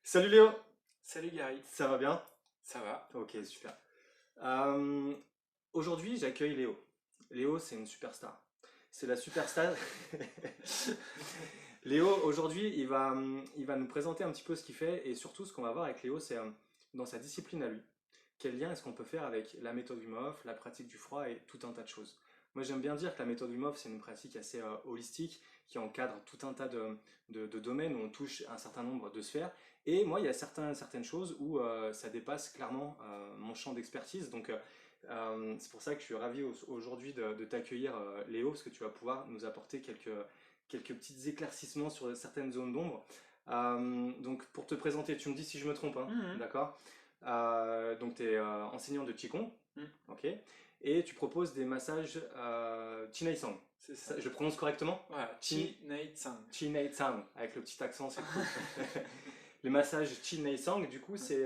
Salut Léo, Salut Gary, ça va bien? ça va? Ok, super. Euh, Aujourd'hui, j'accueille Léo. Léo, c'est une superstar. C'est la superstar. Léo, aujourd'hui, il va nous présenter un petit peu ce qu'il fait et surtout ce qu'on va voir avec Léo, c'est dans sa discipline à lui. Quel lien est-ce qu'on peut faire avec la méthode Wim Hof, la pratique du froid et tout un tas de choses. Moi, j'aime bien dire que la méthode Wim Hof, c'est une pratique assez holistique qui encadre tout un tas de domaines où on touche un certain nombre de sphères. Et moi, il y a certaines choses où ça dépasse clairement mon champ d'expertise. Donc, c'est pour ça que je suis ravi aujourd'hui de t'accueillir, Léo, parce que tu vas pouvoir nous apporter quelques petits éclaircissements sur certaines zones d'ombre. Donc, pour te présenter, tu me dis si je me trompe, hein, Mhm. d'accord? Donc, tu es enseignant de Qigong, Mhm. ok? Et tu proposes des massages Chinai Sang. C'est ça. Je le prononce correctement? Voilà, Chin, Chi Nate Sang. Chinai Sang, avec le petit accent, c'est cool. Les massages Chinai Sang, du coup, c'est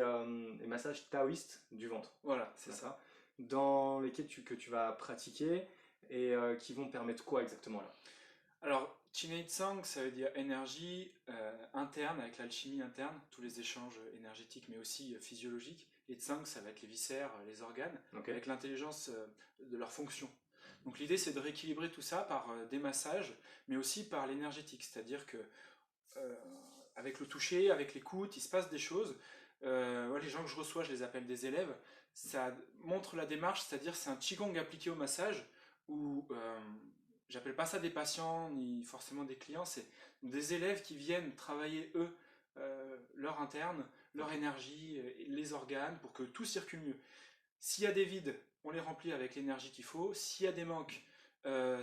les massages taoïstes du ventre, Voilà, c'est ça. d'accord? Dans lesquels que tu vas pratiquer et qui vont permettre quoi exactement là? Alors, Chi Nate Sang, ça veut dire énergie interne, avec l'alchimie interne, tous les échanges énergétiques mais aussi physiologiques. Et Tsang, ça va être les viscères, les organes, Ok. avec l'intelligence de leur fonction. Donc l'idée, c'est de rééquilibrer tout ça par des massages, mais aussi par l'énergétique, c'est-à-dire que euh, avec le toucher, avec l'écoute, il se passe des choses. Ouais, les gens que je reçois, je les appelle des élèves. Ça montre la démarche, c'est-à-dire c'est un qigong appliqué au massage où j'appelle pas ça des patients ni forcément des clients, c'est des élèves qui viennent travailler eux leur interne, leur Ok. énergie, les organes pour que tout circule mieux. S'il y a des vides, on les remplit avec l'énergie qu'il faut. S'il y a des manques,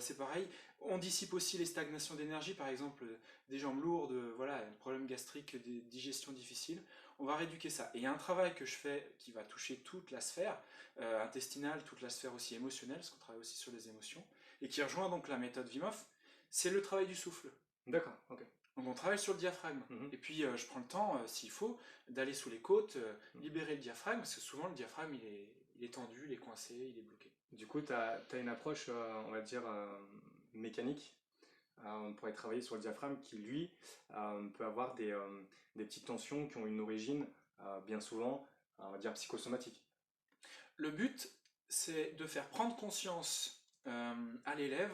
c'est pareil. On dissipe aussi les stagnations d'énergie, par exemple des jambes lourdes, voilà, un problème gastrique, des digestions difficiles. On va rééduquer ça. Et il y a un travail que je fais qui va toucher toute la sphère intestinale, toute la sphère aussi émotionnelle, parce qu'on travaille aussi sur les émotions, et qui rejoint donc la méthode Wim Hof, c'est le travail du souffle. D'accord, ok. Donc on travaille sur le diaphragme. Mhm. Et puis je prends le temps, s'il faut, d'aller sous les côtes, Mhm. libérer le diaphragme, parce que souvent le diaphragme il est tendu, il est coincé, il est bloqué. Du coup, tu as une approche, on va dire, mécanique. On pourrait travailler sur le diaphragme qui, lui, peut avoir des petites tensions qui ont une origine, bien souvent, on va dire, psychosomatique. Le but, c'est de faire prendre conscience à l'élève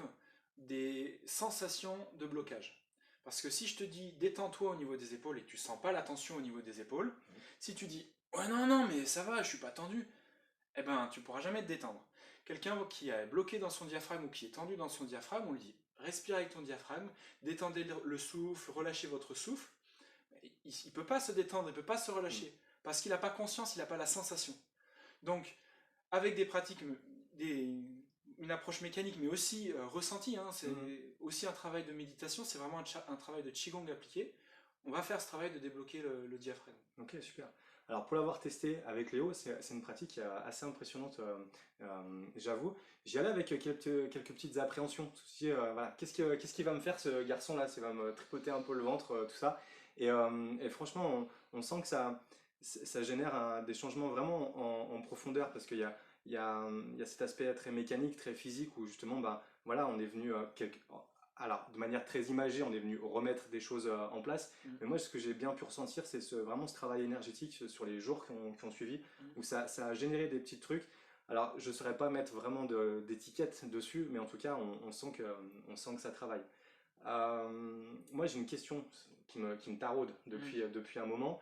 des sensations de blocage. Parce que si je te dis détends-toi au niveau des épaules et que tu sens pas la tension au niveau des épaules, si tu dis ouais non non mais ça va, je suis pas tendu, eh ben tu pourras jamais te détendre. Quelqu'un qui est bloqué dans son diaphragme ou qui est tendu dans son diaphragme, on lui dit respire avec ton diaphragme, détendez le souffle, relâchez votre souffle. Il ne peut pas se détendre, il ne peut pas se Mm. relâcher parce qu'il n'a pas conscience, il n'a pas la sensation. Donc avec des pratiques, des, une approche mécanique, mais aussi ressentie, hein, c'est Mhm. aussi un travail de méditation, c'est vraiment un travail de Qigong appliqué. On va faire ce travail de débloquer le diaphragme. Ok, super. Alors pour l'avoir testé avec Léo, c'est une pratique assez impressionnante, j'avoue. J'y allais avec quelques petites appréhensions. Je me suis dit, voilà, qu'est-ce qu'il va me faire ce garçon-là? Il va me tripoter un peu le ventre, tout ça. Et franchement, on sent que ça génère des changements vraiment en profondeur parce qu'il y a cet aspect très mécanique, très physique où justement, bah, voilà, on est venu, alors de manière très imagée, on est venu remettre des choses en place. Mm, Mais moi, ce que j'ai bien pu ressentir, c'est vraiment ce travail énergétique sur les jours qui ont suivi, mm. où ça a généré des petits trucs. Alors, je ne saurais pas mettre vraiment d'étiquette dessus, mais en tout cas, on sent que ça travaille. Moi, j'ai une question qui me taraude Mm. depuis un moment.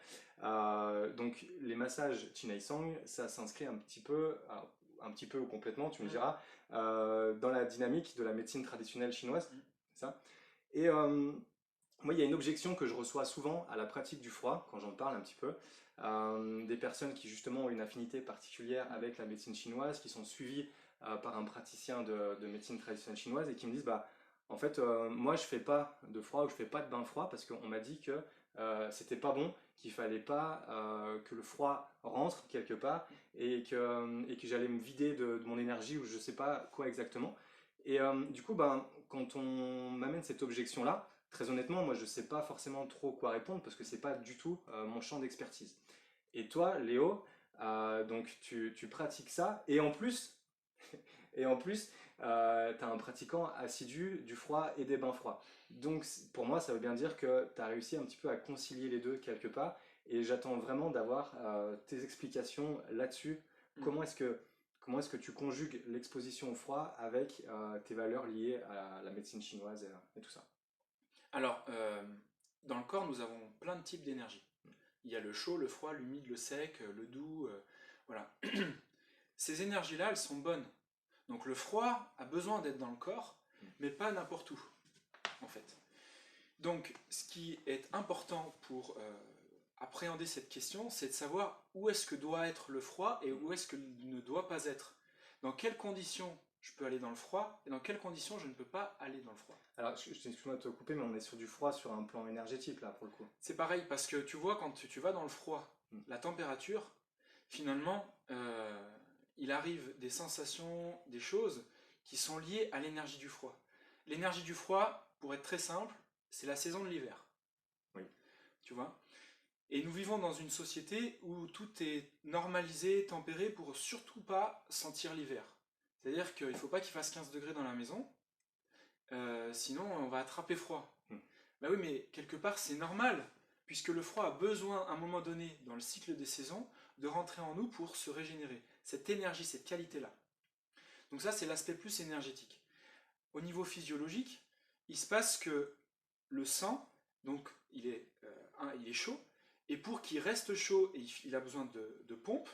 Donc, les massages Chinai Sang, ça s'inscrit alors, un petit peu ou complètement, tu me Mm. diras, dans la dynamique de la médecine traditionnelle chinoise, Mm. c'est ça? Et moi, il y a une objection que je reçois souvent à la pratique du froid, quand j'en parle un petit peu. Des personnes qui justement ont une affinité particulière Mm. avec la médecine chinoise, qui sont suivies par un praticien de médecine traditionnelle chinoise et qui me disent, bah, en fait, moi, je fais pas de froid ou je fais pas de bain froid parce qu'on m'a dit que c'était pas bon, qu'il fallait pas que le froid rentre quelque part et que j'allais me vider de mon énergie ou je sais pas quoi exactement. Et du coup, ben, quand on m'amène cette objection-là, très honnêtement, moi je sais pas forcément trop quoi répondre parce que c'est pas du tout mon champ d'expertise. Et toi, Léo, donc tu pratiques ça et en plus, tu as un pratiquant assidu du froid et des bains froids. Donc pour moi, ça veut bien dire que tu as réussi un petit peu à concilier les deux quelque part Et j'attends vraiment d'avoir tes explications là-dessus. Mm. Comment est-ce que tu conjugues l'exposition au froid avec tes valeurs liées à la médecine chinoise et tout ça? Alors, dans le corps, nous avons plein de types d'énergie. Il y a le chaud, le froid, l'humide, le sec, le doux, voilà. Ces énergies-là, elles sont bonnes. Donc le froid a besoin d'être dans le corps, mais pas n'importe où, en fait. Donc, ce qui est important pour appréhender cette question, c'est de savoir où est-ce que doit être le froid et où est-ce qu'il ne doit pas être. Dans quelles conditions je peux aller dans le froid et dans quelles conditions je ne peux pas aller dans le froid. Alors, excuse-moi de te couper, mais on est sur du froid sur un plan énergétique là pour le coup. C'est pareil, parce que tu vois, quand tu vas dans le froid, la température, finalement, il arrive des sensations, des choses qui sont liées à l'énergie du froid. L'énergie du froid, pour être très simple, c'est la saison de l'hiver. Oui. Tu vois? Et nous vivons dans une société où tout est normalisé, tempéré pour surtout pas sentir l'hiver. C'est-à-dire qu'il ne faut pas qu'il fasse 15 degrés dans la maison, sinon on va attraper froid. Bah oui, mais quelque part c'est normal, puisque le froid a besoin à un moment donné dans le cycle des saisons de rentrer en nous pour se régénérer. Cette énergie, cette qualité-là. Donc ça c'est l'aspect plus énergétique. Au niveau physiologique, il se passe que le sang, donc il est chaud, et pour qu'il reste chaud, il a besoin de pompes.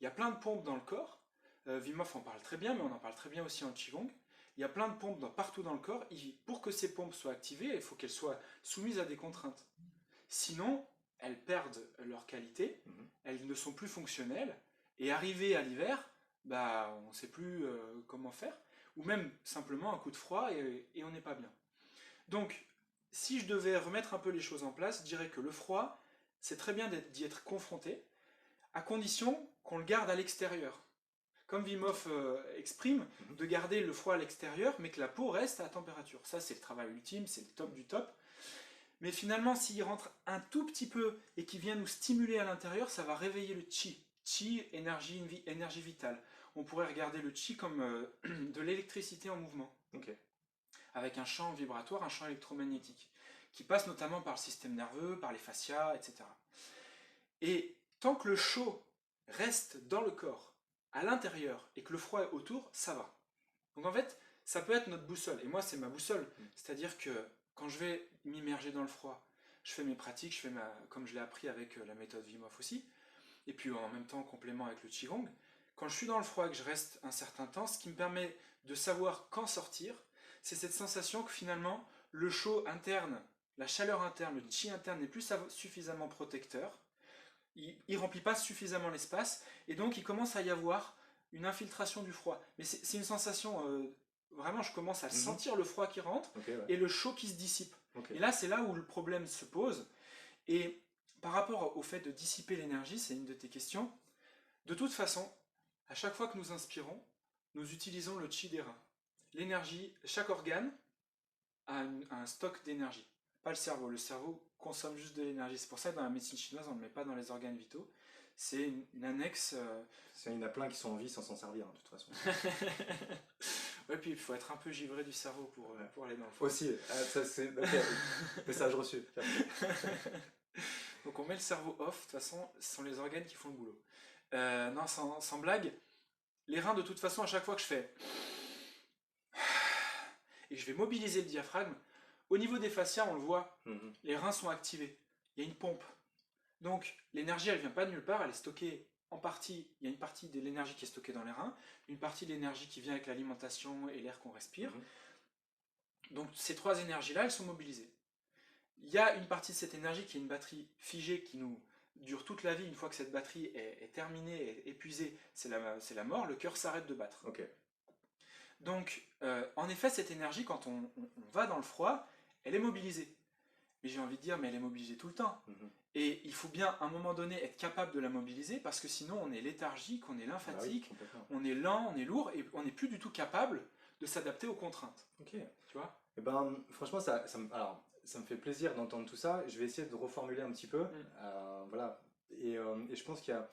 Il y a plein de pompes dans le corps. Wim Hof en parle très bien, mais on en parle très bien aussi en Qigong. Il y a plein de pompes partout dans le corps. Pour que ces pompes soient activées, il faut qu'elles soient soumises à des contraintes. Sinon, elles perdent leur qualité, elles ne sont plus fonctionnelles, et arrivé à l'hiver, bah, on ne sait plus comment faire, ou même simplement un coup de froid et on n'est pas bien. Donc, si je devais remettre un peu les choses en place, je dirais que le froid, c'est très bien d'y être confronté, à condition qu'on le garde à l'extérieur. Comme Wim Hof exprime, de garder le froid à l'extérieur, mais que la peau reste à température. Ça, c'est le travail ultime, c'est le top du top. Mais finalement, s'il rentre un tout petit peu et qu'il vient nous stimuler à l'intérieur, ça va réveiller le chi. Chi, énergie vitale. On pourrait regarder le chi comme de l'électricité en mouvement. Okay. Avec un champ vibratoire, un champ électromagnétique, qui passe notamment par le système nerveux, par les fascias, etc. Et tant que le chaud reste dans le corps, à l'intérieur, et que le froid est autour, ça va. Donc en fait, ça peut être notre boussole. Et moi, c'est ma boussole. C'est-à-dire que quand je vais m'immerger dans le froid, je fais mes pratiques, comme je l'ai appris avec la méthode Wim Hof aussi, et puis en même temps en complément avec le Qigong. Quand je suis dans le froid et que je reste un certain temps, ce qui me permet de savoir quand sortir, c'est cette sensation que finalement, le chaud interne, la chaleur interne, le chi interne n'est plus suffisamment protecteur, il ne remplit pas suffisamment l'espace, et donc il commence à y avoir une infiltration du froid. Mais c'est une sensation, vraiment je commence à sentir le froid qui rentre, okay, ouais. et le chaud qui se dissipe. Okay. Et là c'est là où le problème se pose, et par rapport au fait de dissiper l'énergie, c'est une de tes questions, de toute façon, à chaque fois que nous inspirons, nous utilisons le chi des reins. L'énergie, chaque organe a un stock d'énergie. Pas le cerveau. Le cerveau consomme juste de l'énergie. C'est pour ça que dans la médecine chinoise, on ne le met pas dans les organes vitaux. C'est une annexe. Il y en a plein qui sont en vie sans s'en servir, de toute façon. Ouais, puis il faut être un peu givré du cerveau pour aller dans le froid. Aussi, ça c'est. Okay. Message reçu. Donc on met le cerveau off, de toute façon, ce sont les organes qui font le boulot. Non, sans blague, les reins, de toute façon, à chaque fois que je fais. Et je vais mobiliser le diaphragme, au niveau des fascias, on le voit, les reins sont activés. Il y a une pompe. Donc l'énergie, elle ne vient pas de nulle part, elle est stockée en partie. Il y a une partie de l'énergie qui est stockée dans les reins, une partie de l'énergie qui vient avec l'alimentation et l'air qu'on respire. Donc ces trois énergies-là, elles sont mobilisées. Il y a une partie de cette énergie qui est une batterie figée qui nous dure toute la vie. Une fois que cette batterie est terminée, est épuisée, c'est la mort, le cœur s'arrête de battre. Okay. Donc, en effet, cette énergie, quand on va dans le froid, elle est mobilisée. Mais j'ai envie de dire, mais elle est mobilisée tout le temps. Et il faut bien, à un moment donné, être capable de la mobiliser, parce que sinon, on est léthargique, on est lymphatique, on est lent, on est lourd, et on n'est plus du tout capable de s'adapter aux contraintes. Ok. Tu vois ? Et ben, franchement, ça me fait plaisir d'entendre tout ça. Je vais essayer de reformuler un petit peu. Voilà. Et je pense qu'il y a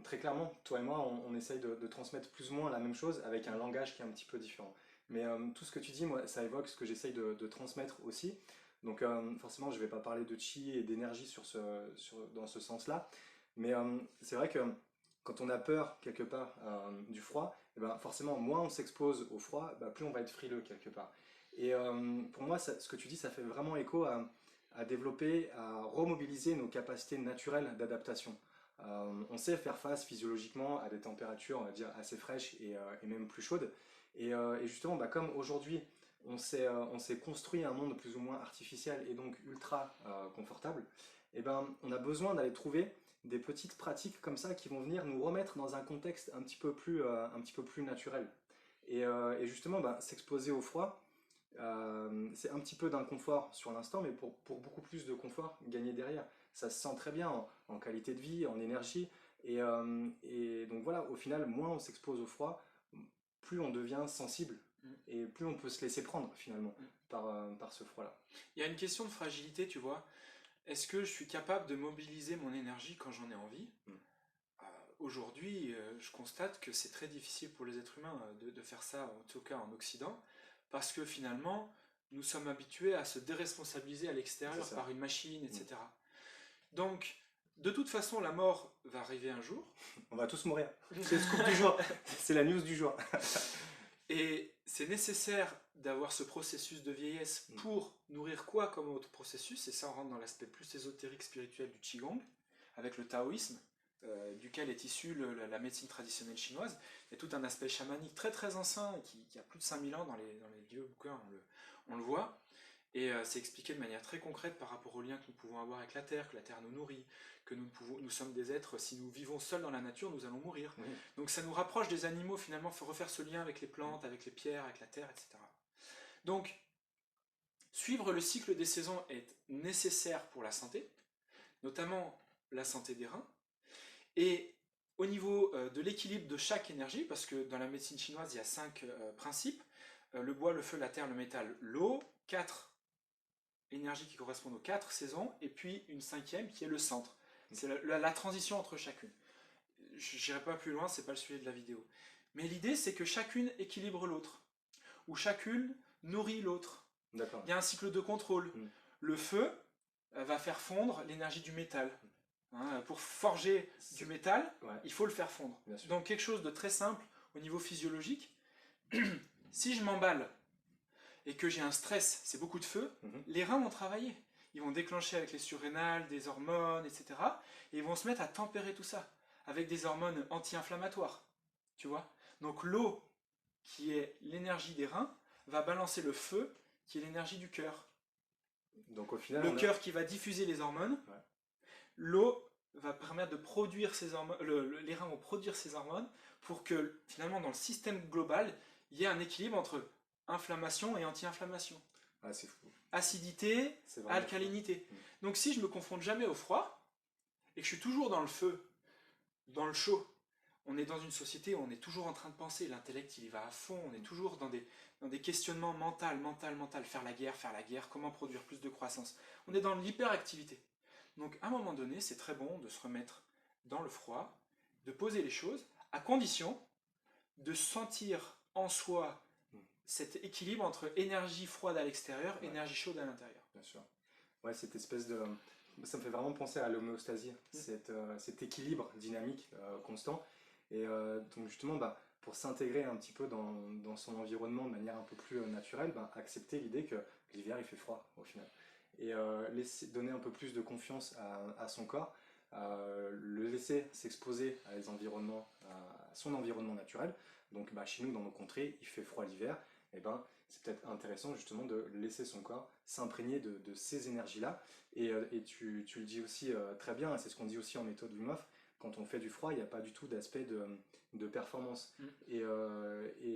très clairement, toi et moi, on essaye de transmettre plus ou moins la même chose avec un langage qui est un petit peu différent. Mais tout ce que tu dis, moi, ça évoque ce que j'essaye de transmettre aussi. Donc forcément, je ne vais pas parler de chi et d'énergie dans ce sens-là. Mais c'est vrai que quand on a peur quelque part du froid, eh ben, forcément, moins on s'expose au froid, bah, plus on va être frileux quelque part. Et pour moi, ce que tu dis, ça fait vraiment écho à développer, à remobiliser nos capacités naturelles d'adaptation. On sait faire face physiologiquement à des températures, on va dire, assez fraîches et même plus chaudes. Et justement, bah, comme aujourd'hui, on s'est construit un monde plus ou moins artificiel et donc ultra confortable, et ben, on a besoin d'aller trouver des petites pratiques comme ça qui vont venir nous remettre dans un contexte un petit peu plus naturel. Et justement, bah, s'exposer au froid, c'est un petit peu d'inconfort sur l'instant, mais pour beaucoup plus de confort gagné derrière. Ça se sent très bien en qualité de vie, en énergie. Et donc voilà, au final, moins on s'expose au froid, plus on devient sensible Mm. et plus on peut se laisser prendre finalement Mm. par ce froid-là. Il y a une question de fragilité, tu vois. Est-ce que je suis capable de mobiliser mon énergie quand j'en ai envie? Mm. Aujourd'hui, je constate que c'est très difficile pour les êtres humains de faire ça, en tout cas en Occident, parce que finalement, nous sommes habitués à se déresponsabiliser à C'est l'extérieur ça. par une machine, Mm. etc. Donc, de toute façon, la mort va arriver un jour. On va tous mourir. C'est le scoop du jour. C'est la news du jour. Et c'est nécessaire d'avoir ce processus de vieillesse Mm. pour nourrir quoi comme autre processus? Et ça, on rentre dans l'aspect plus ésotérique, spirituel du Qigong, avec le taoïsme, duquel est issue la médecine traditionnelle chinoise. Il y a tout un aspect chamanique très très ancien, qui a plus de 5000 ans dans les vieux bouquins, on le voit. Et c'est expliqué de manière très concrète par rapport au lien que nous pouvons avoir avec la Terre, que la Terre nous nourrit, que nous sommes des êtres, si nous vivons seuls dans la nature, nous allons mourir. Oui. Donc ça nous rapproche des animaux, finalement, faut refaire ce lien avec les plantes, avec les pierres, avec la Terre, etc. Donc, suivre le cycle des saisons est nécessaire pour la santé, notamment la santé des reins, et au niveau de l'équilibre de chaque énergie, parce que dans la médecine chinoise, il y a 5 principes, le bois, le feu, la terre, le métal, l'eau, 4 énergies qui correspondent aux 4 saisons, et puis une cinquième qui est le centre. C'est la transition entre chacune. Je n'irai pas plus loin, c'est pas le sujet de la vidéo. Mais l'idée, c'est que chacune équilibre l'autre, ou chacune nourrit l'autre. D'accord. Il y a un cycle de contrôle. Mm. Le feu va faire fondre l'énergie du métal. Hein, pour forger du métal, ouais. Il faut le faire fondre. Donc quelque chose de très simple au niveau physiologique. Si je m'emballe et que j'ai un stress, c'est beaucoup de feu, les reins vont travailler. Ils vont déclencher avec les surrénales des hormones, etc. Et ils vont se mettre à tempérer tout ça avec des hormones anti-inflammatoires. Tu vois? Donc l'eau, qui est l'énergie des reins, va balancer le feu, qui est l'énergie du cœur. Donc au final, le cœur qui va diffuser les hormones. Ouais. L'eau va permettre de produire ces hormones, les reins vont produire ces hormones pour que finalement dans le système global, il y ait un équilibre entre inflammation et anti-inflammation. Ah, c'est fou. Acidité, alcalinité. Donc si je me confronte jamais au froid et que je suis toujours dans le feu, dans le chaud, on est dans une société où on est toujours en train de penser, l'intellect il y va à fond, on est toujours dans des questionnements mental, faire la guerre, comment produire plus de croissance. On est dans l'hyperactivité. Donc à un moment donné, c'est très bon de se remettre dans le froid, de poser les choses, à condition de sentir en soi cet équilibre entre énergie froide à l'extérieur, ouais, énergie chaude à l'intérieur. Bien sûr. Ouais, cette espèce de... Ça me fait vraiment penser à l'homéostasie, cet équilibre dynamique constant. Et donc justement, bah, pour s'intégrer un petit peu dans son environnement de manière un peu plus naturelle, bah, accepter l'idée que l'hiver il fait froid au final. Et donner un peu plus de confiance à son corps, le laisser s'exposer à son environnement naturel. Donc bah, chez nous, dans nos contrées, il fait froid l'hiver, et ben c'est peut-être intéressant justement de laisser son corps s'imprégner de ces énergies-là. Et tu le dis aussi très bien, c'est ce qu'on dit aussi en méthode Wim Hof, quand on fait du froid, il n'y a pas du tout d'aspect de performance. Et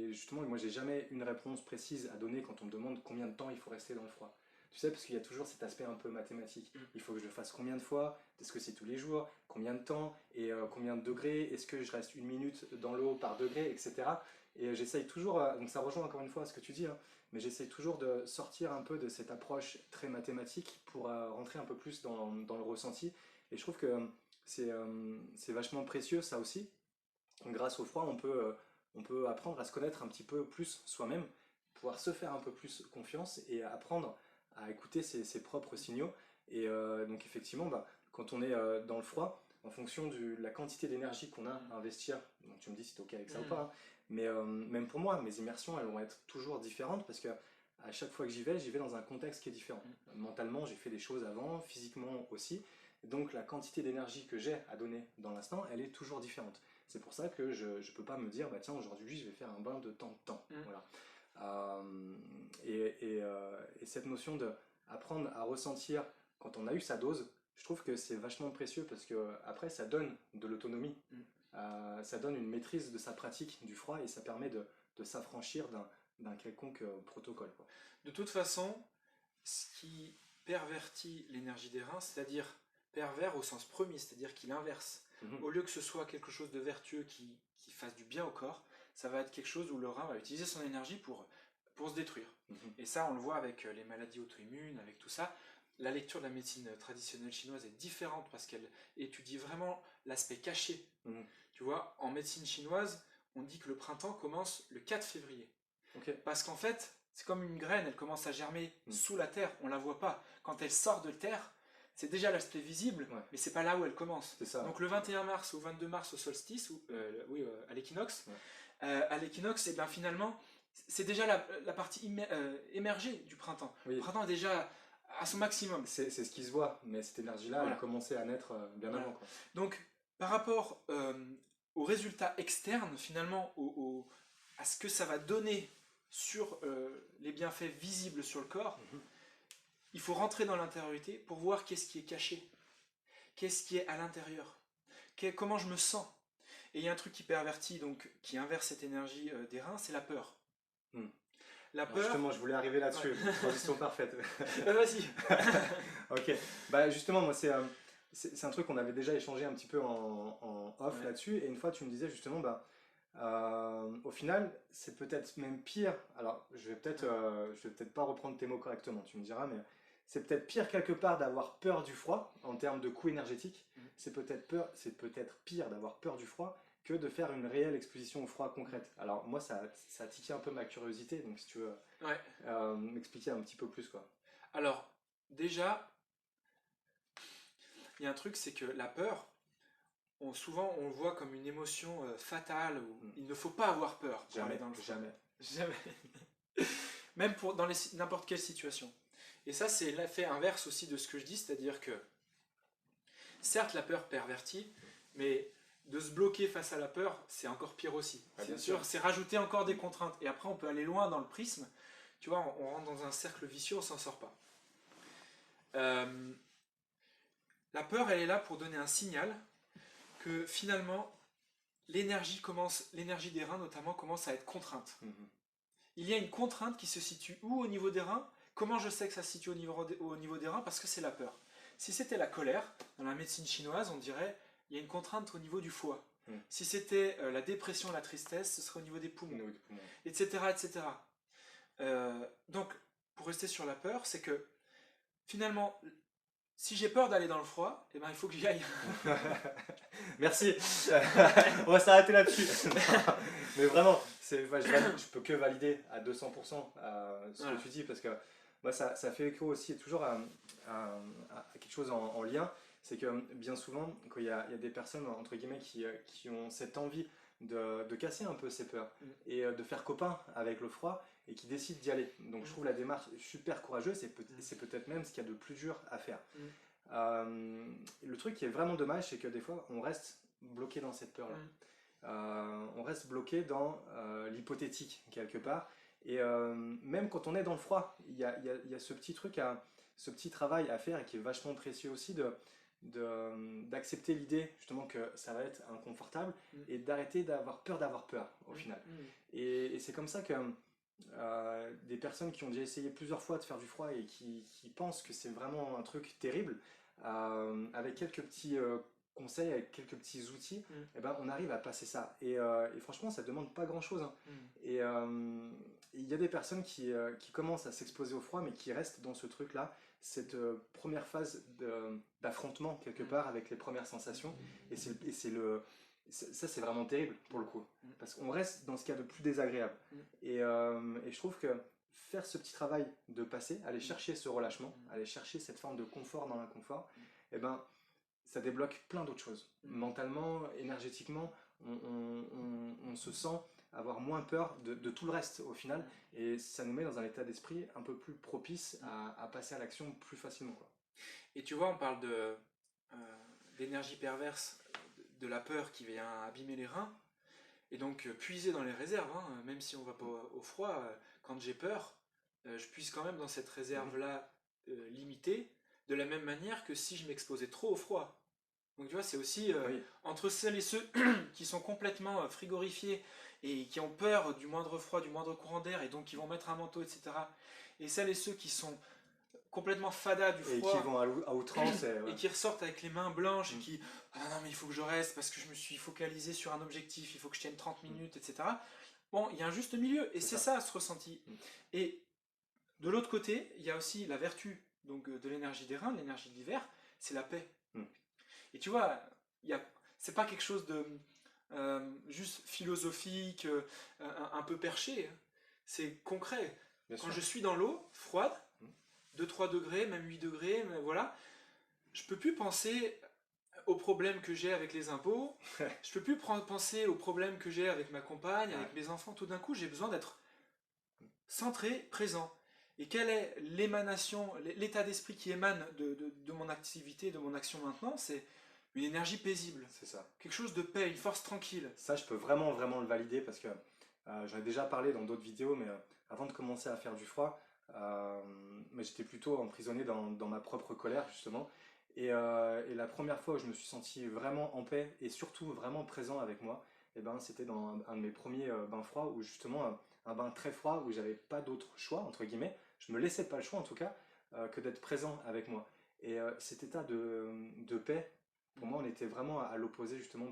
justement, moi j'ai jamais une réponse précise à donner quand on me demande combien de temps il faut rester dans le froid. Tu sais, parce qu'il y a toujours cet aspect un peu mathématique. Il faut que je le fasse combien de fois? Est-ce que c'est tous les jours? Combien de temps? Et combien de degrés? Est-ce que je reste 1 minute dans l'eau par degré, etc. Et j'essaye toujours, donc ça rejoint encore une fois ce que tu dis, hein, mais j'essaye toujours de sortir un peu de cette approche très mathématique pour rentrer un peu plus dans le ressenti. Et je trouve que c'est vachement précieux ça aussi. Grâce au froid, on peut apprendre à se connaître un petit peu plus soi-même, pouvoir se faire un peu plus confiance et apprendre à écouter ses propres signaux. Et donc effectivement, bah, quand on est dans le froid, en fonction de la quantité d'énergie qu'on a à investir, donc tu me dis si tu es OK avec ça ou pas, hein, mais même pour moi, mes immersions, elles vont être toujours différentes parce que à chaque fois que j'y vais dans un contexte qui est différent. Mentalement, j'ai fait des choses avant, physiquement aussi. Donc la quantité d'énergie que j'ai à donner dans l'instant, elle est toujours différente. C'est pour ça que je ne peux pas me dire, bah tiens, aujourd'hui je vais faire un bain de tant de temps. Voilà. Et cette notion d'apprendre à ressentir quand on a eu sa dose, je trouve que c'est vachement précieux parce que après ça donne de l'autonomie, ça donne une maîtrise de sa pratique du froid et ça permet de s'affranchir d'un quelconque protocole, quoi. De toute façon, ce qui pervertit l'énergie des reins, c'est-à-dire pervers au sens premier, c'est-à-dire qu'il inverse. Au lieu que ce soit quelque chose de vertueux qui fasse du bien au corps, ça va être quelque chose où le rein va utiliser son énergie pour se détruire. Et ça, on le voit avec les maladies auto-immunes, avec tout ça. La lecture de la médecine traditionnelle chinoise est différente parce qu'elle étudie vraiment l'aspect caché. Tu vois, en médecine chinoise, on dit que le printemps commence le 4 février. Parce qu'en fait, c'est comme une graine, elle commence à germer sous la terre, on ne la voit pas. Quand elle sort de terre, c'est déjà l'aspect visible, mais c'est pas là où elle commence. Ça, donc le 21 mars ou 22 mars au solstice, ou, à l'équinoxe, et bien finalement, c'est déjà la partie émergée du printemps. Le printemps est déjà à son maximum. C'est ce qui se voit, mais cette énergie-là, elle commençait à naître bien avant, quoi. Donc, par rapport aux résultats externes, finalement, à ce que ça va donner sur les bienfaits visibles sur le corps, il faut rentrer dans l'intériorité pour voir qu'est-ce qui est caché, qu'est-ce qui est à l'intérieur, comment je me sens. Et il y a un truc qui pervertit, donc qui inverse cette énergie des reins, c'est la peur. La peur. Justement, je voulais arriver là-dessus, transition parfaite. Vas-y. Ok, bah justement, moi c'est un truc qu'on avait déjà échangé un petit peu en off là-dessus, et une fois tu me disais justement, bah au final, c'est peut-être même pire. Alors, je vais peut-être pas reprendre tes mots correctement, tu me diras, mais c'est peut-être pire quelque part d'avoir peur du froid en termes de coût énergétique. C'est peut-être pire d'avoir peur du froid que de faire une réelle exposition au froid concrète. Alors, moi, ça a tiqué un peu ma curiosité, donc si tu veux m'expliquer un petit peu plus, quoi. Alors, déjà, il y a un truc, c'est que la peur, souvent on le voit comme une émotion fatale, où il ne faut pas avoir peur. Jamais. Même dans n'importe quelle situation. Et ça, c'est l'effet inverse aussi de ce que je dis, c'est-à-dire que, certes, la peur pervertit, mais de se bloquer face à la peur, c'est encore pire aussi. Bien sûr. C'est rajouter encore des contraintes. Et après, on peut aller loin dans le prisme. Tu vois, on rentre dans un cercle vicieux, on s'en sort pas. La peur, elle est là pour donner un signal que finalement, l'énergie des reins notamment commence à être contrainte. Il y a une contrainte qui se situe où au niveau des reins? Comment je sais que ça se situe au niveau des reins? Parce que c'est la peur. Si c'était la colère, dans la médecine chinoise, on dirait il y a une contrainte au niveau du foie. Si c'était la dépression, la tristesse, ce serait au niveau des poumons, etc. etc. Donc, pour rester sur la peur, c'est que finalement, si j'ai peur d'aller dans le froid, eh ben, il faut que j'y aille. Merci. On va s'arrêter là-dessus. Mais vraiment, je peux que valider à 200% ce que tu dis, parce que moi, ça fait écho aussi toujours à quelque chose en lien. C'est que bien souvent, quand il y a des personnes, entre guillemets, qui ont cette envie de casser un peu ces peurs et de faire copain avec le froid et qui décident d'y aller. Donc je trouve la démarche super courageuse et c'est peut-être même ce qu'il y a de plus dur à faire. Le truc qui est vraiment dommage, c'est que des fois, on reste bloqué dans cette peur-là. On reste bloqué dans l'hypothétique, quelque part. Et même quand on est dans le froid, il y a ce petit truc, ce petit travail à faire et qui est vachement précieux aussi d'accepter l'idée justement que ça va être inconfortable et d'arrêter d'avoir peur au final. Et c'est comme ça que des personnes qui ont déjà essayé plusieurs fois de faire du froid et qui pensent que c'est vraiment un truc terrible, avec quelques petits conseils, avec quelques petits outils, eh ben, on arrive à passer ça. Et franchement, ça ne demande pas grand-chose. Et il y a des personnes qui commencent à s'exposer au froid, mais qui restent dans ce truc-là, cette première phase d'affrontement, quelque part, avec les premières sensations. Et ça, c'est vraiment terrible, pour le coup. Parce qu'on reste dans ce qu'il y a de plus désagréable. Et je trouve que faire ce petit travail de passer, aller chercher ce relâchement, aller chercher cette forme de confort dans l'inconfort, et ben ça débloque plein d'autres choses. Mentalement, énergétiquement, on se sent avoir moins peur de tout le reste au final, et ça nous met dans un état d'esprit un peu plus propice à passer à l'action plus facilement, quoi. Et tu vois, on parle d'énergie perverse, de la peur qui vient abîmer les reins, et donc puiser dans les réserves, hein, même si on va pas au froid, quand j'ai peur, je puise quand même dans cette réserve-là limitée, de la même manière que si je m'exposais trop au froid. Donc tu vois, c'est aussi Oui, entre celles et ceux qui sont complètement frigorifiés et qui ont peur du moindre froid, du moindre courant d'air, et donc qui vont mettre un manteau, etc. Et celles et ceux qui sont complètement fada du et qui froid vont à outrance, et, et ouais. qui ressortent avec les mains blanches et qui ah non mais il faut que je reste parce que je me suis focalisé sur un objectif, il faut que je tienne 30 minutes, etc. Bon, il y a un juste milieu et c'est ça ce ressenti. Et de l'autre côté, il y a aussi la vertu donc de l'énergie des reins, de l'énergie de l'hiver, c'est la paix. Et tu vois, c'est pas quelque chose de juste philosophique, un peu perché, hein. C'est concret. Bien Quand sûr. je suis dans l'eau froide, 2-3 degrés, même 8 degrés, mais voilà, je peux plus penser aux problèmes que j'ai avec les impôts, je peux plus penser aux problèmes que j'ai avec ma compagne, avec mes enfants. Tout d'un coup, j'ai besoin d'être centré, présent. Et quelle est l'émanation, l'état d'esprit qui émane de mon activité, de mon action maintenant? C'est une énergie paisible. C'est ça. Quelque chose de paix, une force tranquille. Ça, je peux vraiment, vraiment le valider parce que j'en ai déjà parlé dans d'autres vidéos, mais avant de commencer à faire du froid, mais j'étais plutôt emprisonné dans ma propre colère, justement. Et la première fois où je me suis senti vraiment en paix et surtout vraiment présent avec moi, et ben, c'était dans un de mes premiers bains froids où justement un bain très froid où j'avais pas d'autre choix, entre guillemets. Je me laissais pas le choix en tout cas que d'être présent avec moi. Et cet état de paix, pour moi, on était vraiment à l'opposé justement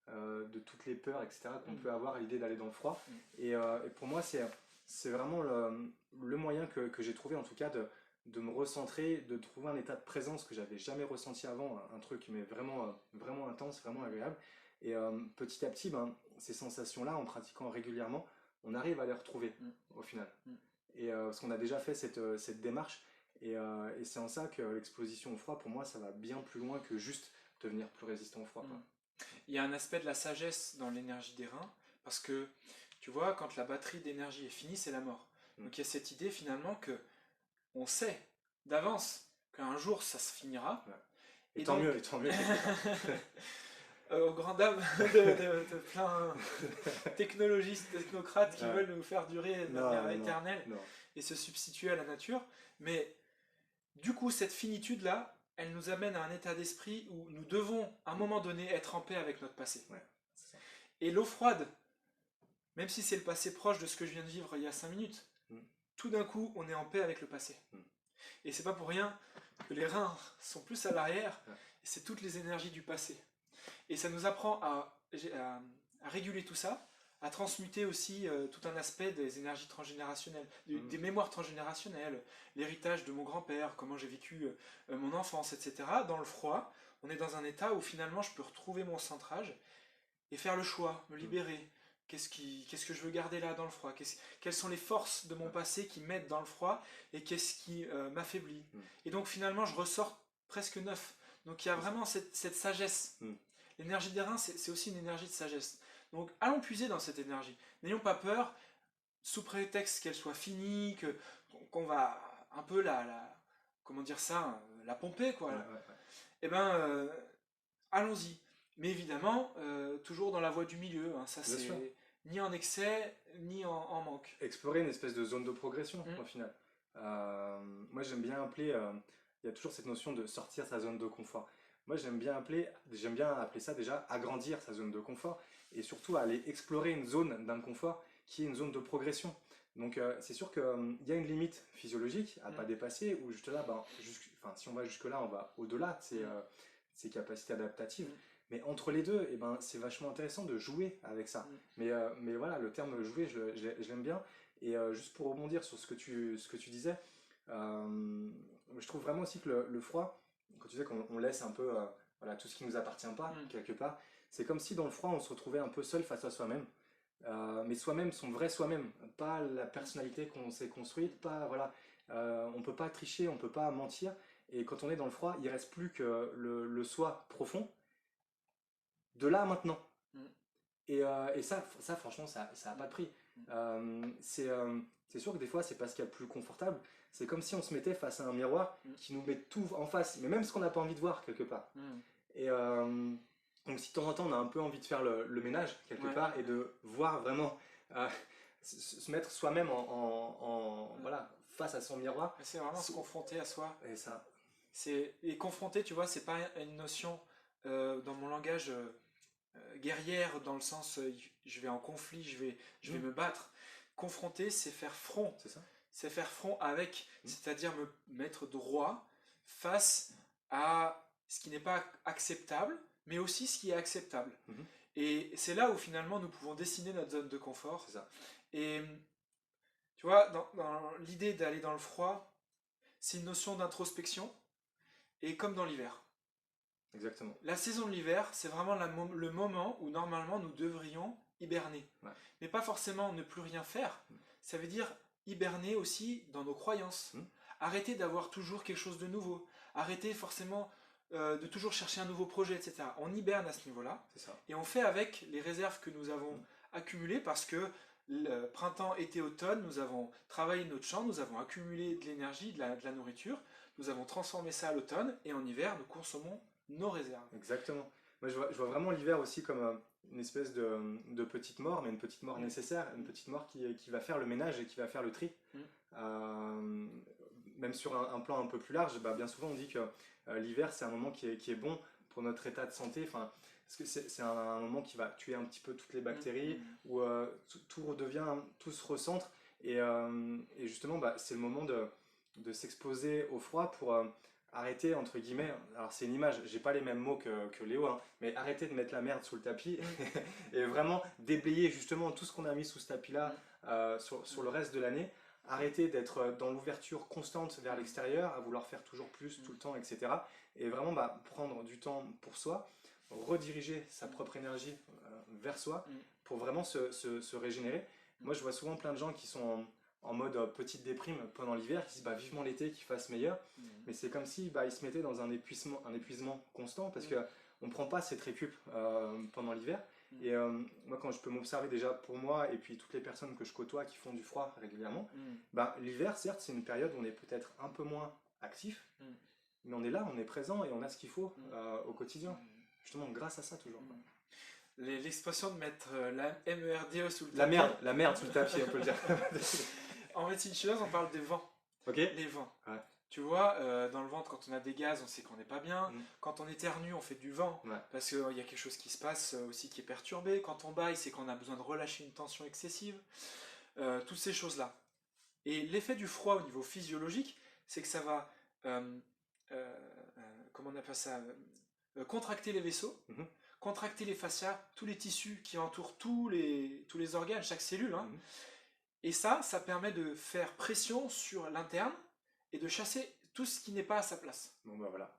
de toutes les peurs, etc., qu'on peut avoir à l'idée d'aller dans le froid. Et pour moi, c'est vraiment le moyen que j'ai trouvé, en tout cas, de me recentrer, de trouver un état de présence que j'avais jamais ressenti avant, un truc mais vraiment, vraiment intense, vraiment agréable. Et petit à petit, ben, ces sensations-là, en pratiquant régulièrement, on arrive à les retrouver au final. Et parce qu'on a déjà fait cette démarche, et c'est en ça que l'exposition au froid, pour moi, ça va bien plus loin que juste devenir plus résistant au froid, quoi. Il y a un aspect de la sagesse dans l'énergie des reins, parce que tu vois, quand la batterie d'énergie est finie, c'est la mort. Donc il y a cette idée finalement que on sait d'avance qu'un jour ça se finira. Ouais. Et tant donc, mieux, et tant mieux. aux grandes dames de plein technologistes, technocrates qui veulent nous faire durer de manière éternelle et se substituer à la nature. Mais du coup, cette finitude-là, elle nous amène à un état d'esprit où nous devons, à un moment donné, être en paix avec notre passé. Ouais, et l'eau froide, même si c'est le passé proche de ce que je viens de vivre il y a 5 minutes, tout d'un coup, on est en paix avec le passé. Et c'est pas pour rien que les reins sont plus à l'arrière, et c'est toutes les énergies du passé. Et ça nous apprend à réguler tout ça, à transmuter aussi tout un aspect des énergies transgénérationnelles, des mémoires transgénérationnelles, l'héritage de mon grand-père, comment j'ai vécu mon enfance, etc. Dans le froid, on est dans un état où finalement je peux retrouver mon centrage et faire le choix, me libérer. Qu'est-ce que je veux garder là dans le froid? Quelles sont les forces de mon passé qui m'aident dans le froid et qu'est-ce qui m'affaiblit? Et donc finalement je ressors presque neuf. Donc il y a vraiment cette sagesse. L'énergie des reins, c'est aussi une énergie de sagesse. Donc allons puiser dans cette énergie. N'ayons pas peur, sous prétexte qu'elle soit finie, qu'on va un peu comment dire ça, la pomper, quoi. Eh ben, allons-y. Mais évidemment, toujours dans la voie du milieu. Hein. Ça, c'est ni en excès, ni en manque. Explorer une espèce de zone de progression, au final. Moi, j'aime bien appeler... il y a toujours cette notion de sortir sa zone de confort. Moi, j'aime bien appeler ça déjà agrandir sa zone de confort et surtout aller explorer une zone d'inconfort qui est une zone de progression. Donc, c'est sûr qu'il y a une limite physiologique à ne pas dépasser où juste là, si on va jusque-là, on va au-delà de ses capacités adaptatives. Mais entre les deux, c'est vachement intéressant de jouer avec ça. Mais voilà, le terme jouer, je l'aime bien. Et juste pour rebondir sur ce que tu disais, je trouve vraiment aussi que le froid, quand tu disais qu'on laisse un peu voilà, tout ce qui ne nous appartient pas, quelque part, c'est comme si dans le froid, on se retrouvait un peu seul face à soi-même. mais soi-même, son vrai soi-même, pas la personnalité qu'on s'est construite, pas, voilà, on peut pas tricher, on peut pas mentir, et quand on est dans le froid, il reste plus que le soi profond, de là à maintenant. Mm. Et ça, franchement, ça a pas de prix. Mm. C'est sûr que des fois, c'est pas ce qu'il y a de plus confortable. C'est comme si on se mettait face à un miroir Mm. qui nous met tout en face, mais même ce qu'on n'a pas envie de voir quelque part. Mm. Et donc, si de temps en temps, on a un peu envie de faire le ménage quelque Ouais. part et de voir vraiment euh, se mettre soi-même Mm. voilà, face à son miroir, C'est vraiment se confronter à soi. et ça, Et confronter, tu vois, c'est pas une notion dans mon langage guerrière, dans le sens je vais en conflit, je vais me battre. Confronter, c'est faire front. c'est ça. C'est faire front avec, Mm. c'est-à-dire me mettre droit face à ce qui n'est pas acceptable, mais aussi ce qui est acceptable. Mhm. Et c'est là où finalement nous pouvons dessiner notre zone de confort. C'est ça. Et tu vois, dans l'idée d'aller dans le froid, c'est une notion d'introspection, et comme dans l'hiver. Exactement. La saison de l'hiver, c'est vraiment le moment où normalement nous devrions hiberner. Ouais. Mais pas forcément ne plus rien faire. Mm. Ça veut dire hiberner aussi dans nos croyances. Mm. Arrêter d'avoir toujours quelque chose de nouveau. Arrêter forcément de toujours chercher un nouveau projet, etc. On hiberne à ce niveau-là. C'est ça. Et on fait avec les réserves que nous avons Mm. accumulées parce que le printemps, été, automne, nous avons travaillé notre champ, nous avons accumulé de l'énergie, de la nourriture, nous avons transformé ça à l'automne, et en hiver, nous consommons nos réserves. Exactement. Moi, je vois vraiment l'hiver aussi comme une espèce de petite mort, mais une petite mort Mm. nécessaire, une petite mort qui va faire le ménage et qui va faire le tri. Mm. Euh, Même sur un plan un peu plus large, bah, bien souvent on dit que l'hiver c'est un moment qui est bon pour notre état de santé, enfin, parce que c'est un moment qui va tuer un petit peu toutes les bactéries, Mm. où tout redevient, tout se recentre, et justement bah, c'est le moment de s'exposer au froid pour arrêter, entre guillemets, alors c'est une image, j'ai pas les mêmes mots que Léo, hein, mais arrêter de mettre la merde sous le tapis et vraiment déblayer justement tout ce qu'on a mis sous ce tapis-là sur le reste de l'année. Arrêter d'être dans l'ouverture constante vers l'extérieur, à vouloir faire toujours plus tout le temps, etc. Et vraiment bah, prendre du temps pour soi, rediriger sa propre énergie vers soi pour vraiment se régénérer. Moi, je vois souvent plein de gens qui sont en mode petite déprime pendant l'hiver, qui disent bah, vivement l'été, qu'il fasse meilleur. Mais c'est comme si bah, ils se mettaient dans un épuisement constant parce qu'on ne prend pas cette récup pendant l'hiver. Et moi, quand je peux m'observer déjà pour moi et puis toutes les personnes que je côtoie qui font du froid régulièrement, bah, l'hiver, certes, c'est une période où on est peut-être un peu moins actif, mais on est là, on est présent et on a ce qu'il faut au quotidien. Justement, grâce à ça, toujours. L'expression de mettre la MERDE sous le tapis. La merde sous le tapis, on peut le dire. En médecine chinoise, on parle des vents. Ok. Les vents. Ouais. Tu vois, dans le ventre, quand on a des gaz, on sait qu'on n'est pas bien. Mm. Quand on éternue, on fait du vent. Ouais. Parce qu'il y a quelque chose qui se passe aussi qui est perturbé. Quand on baille, c'est qu'on a besoin de relâcher une tension excessive. Toutes ces choses-là. Et l'effet du froid au niveau physiologique, c'est que ça va, comment on appelle ça, contracter les vaisseaux, contracter les fascias, tous les tissus qui entourent tous les organes, chaque cellule. Hein. Et ça permet de faire pression sur l'interne et de chasser tout ce qui n'est pas à sa place. Bon bah voilà.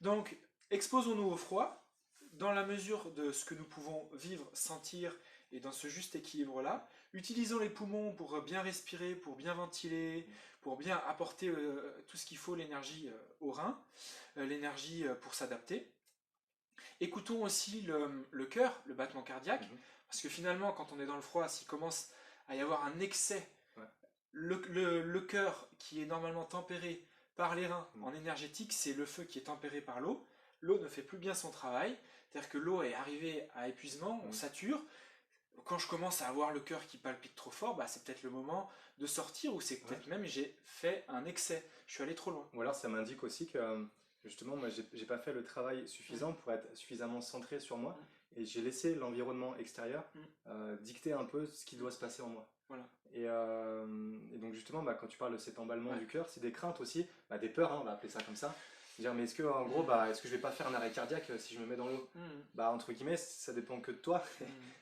Donc, exposons-nous au froid, dans la mesure de ce que nous pouvons vivre, sentir, et dans ce juste équilibre-là. Utilisons les poumons pour bien respirer, pour bien ventiler, pour bien apporter tout ce qu'il faut, l'énergie aux reins, l'énergie pour s'adapter. Écoutons aussi le cœur, le battement cardiaque, parce que finalement, quand on est dans le froid, s'il commence à y avoir un excès, le cœur qui est normalement tempéré par les reins en énergétique, c'est le feu qui est tempéré par l'eau. L'eau ne fait plus bien son travail, c'est-à-dire que l'eau est arrivée à épuisement, on sature. Quand je commence à avoir le cœur qui palpite trop fort, bah, c'est peut-être le moment de sortir, ou c'est peut-être même j'ai fait un excès, je suis allé trop loin. Ou alors ça m'indique aussi que justement moi j'ai pas fait le travail suffisant pour être suffisamment centré sur moi et j'ai laissé l'environnement extérieur dicter un peu ce qui doit se passer en moi. Voilà. Et donc justement bah, quand tu parles de cet emballement du cœur, c'est des craintes aussi, bah, des peurs, hein, on va appeler ça comme ça. Dire mais est-ce que en gros bah, est-ce que je vais pas faire un arrêt cardiaque si je me mets dans l'eau? Bah entre guillemets ça dépend que de toi.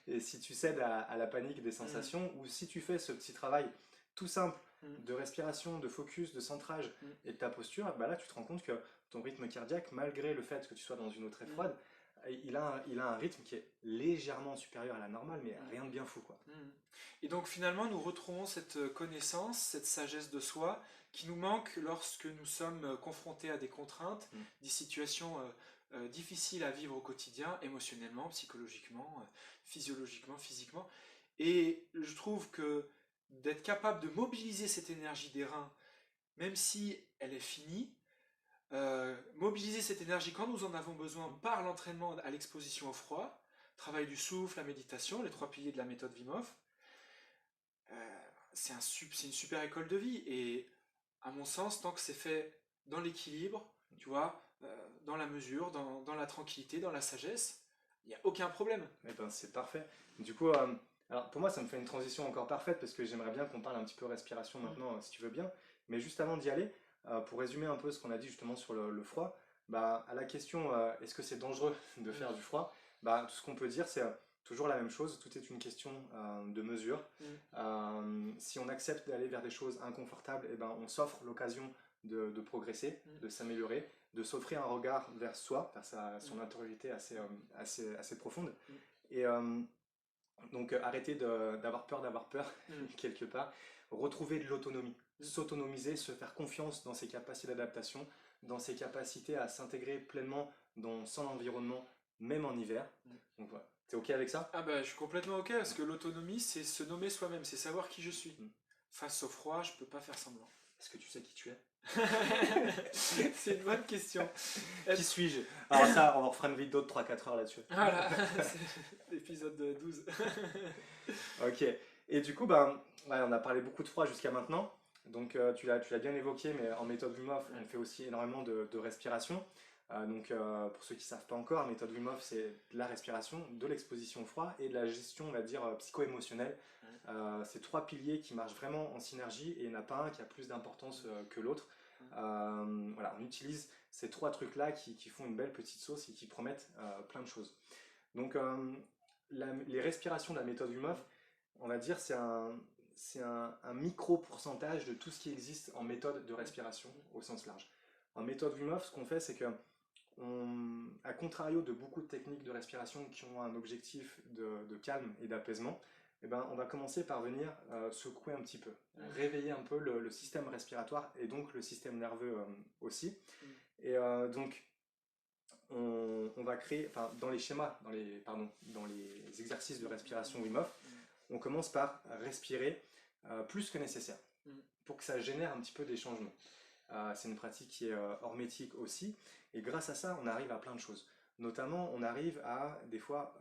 Et si tu cèdes à la panique des sensations ou si tu fais ce petit travail tout simple de respiration, de focus, de centrage et de ta posture, bah là tu te rends compte que ton rythme cardiaque, malgré le fait que tu sois dans une eau très froide, il a un rythme qui est légèrement supérieur à la normale, mais rien de bien fou, quoi. Et donc finalement, nous retrouvons cette connaissance, cette sagesse de soi qui nous manque lorsque nous sommes confrontés à des contraintes, des situations difficiles à vivre au quotidien, émotionnellement, psychologiquement, physiologiquement, physiquement. Et je trouve que d'être capable de mobiliser cette énergie des reins, même si elle est finie, mobiliser cette énergie quand nous en avons besoin par l'entraînement à l'exposition au froid, travail du souffle, la méditation, les 3 piliers de la méthode Wim Hof, c'est une super école de vie. Et à mon sens, tant que c'est fait dans l'équilibre, tu vois, dans la mesure, dans la tranquillité, dans la sagesse, il n'y a aucun problème. Eh ben, c'est parfait. Du coup, alors pour moi, ça me fait une transition encore parfaite parce que j'aimerais bien qu'on parle un petit peu respiration maintenant, si tu veux bien. Mais juste avant d'y aller, pour résumer un peu ce qu'on a dit justement sur le froid, bah, à la question est-ce que c'est dangereux de faire du froid, bah, tout ce qu'on peut dire, c'est toujours la même chose. Tout est une question de mesure. Si on accepte d'aller vers des choses inconfortables, eh ben, on s'offre l'occasion de progresser, de s'améliorer, de s'offrir un regard vers soi, vers son intériorité assez profonde. Et donc arrêter d'avoir peur quelque part, retrouver de l'autonomie, s'autonomiser, se faire confiance dans ses capacités d'adaptation, dans ses capacités à s'intégrer pleinement dans son environnement, même en hiver. Donc voilà, t'es ok avec ça? Ah bah je suis complètement ok, parce que l'autonomie c'est se nommer soi-même, c'est savoir qui je suis. Face au froid, je peux pas faire semblant. Est-ce que tu sais qui tu es? C'est une bonne question. Qui suis-je? Alors ça, on fera une vidéo de 3-4 heures là-dessus. Voilà, c'est l'épisode 12. Ok, et du coup, ben, ouais, on a parlé beaucoup de froid jusqu'à maintenant. Donc tu l'as bien évoqué, mais en méthode Wim Hof, on fait aussi énormément de respiration. Donc pour ceux qui ne savent pas encore, méthode Wim Hof, c'est de la respiration, de l'exposition au froid et de la gestion, on va dire, psycho-émotionnelle. C'est 3 piliers qui marchent vraiment en synergie et il n'y en a pas un qui a plus d'importance que l'autre. Voilà, on utilise ces 3 trucs-là qui font une belle petite sauce et qui promettent plein de choses. Donc les respirations de la méthode Wim Hof, on va dire, c'est un micro pourcentage de tout ce qui existe en méthode de respiration au sens large. En méthode Wim Hof, ce qu'on fait, c'est que, à contrario de beaucoup de techniques de respiration qui ont un objectif de calme et d'apaisement, eh ben, on va commencer par venir secouer un petit peu, réveiller un peu le système respiratoire et donc le système nerveux aussi. Et donc, on va créer, enfin, dans les schémas, dans les exercices de respiration Wim Hof, on commence par respirer plus que nécessaire pour que ça génère un petit peu des changements. C'est une pratique qui est hormétique aussi, et grâce à ça, on arrive à plein de choses. Notamment, on arrive à, des fois,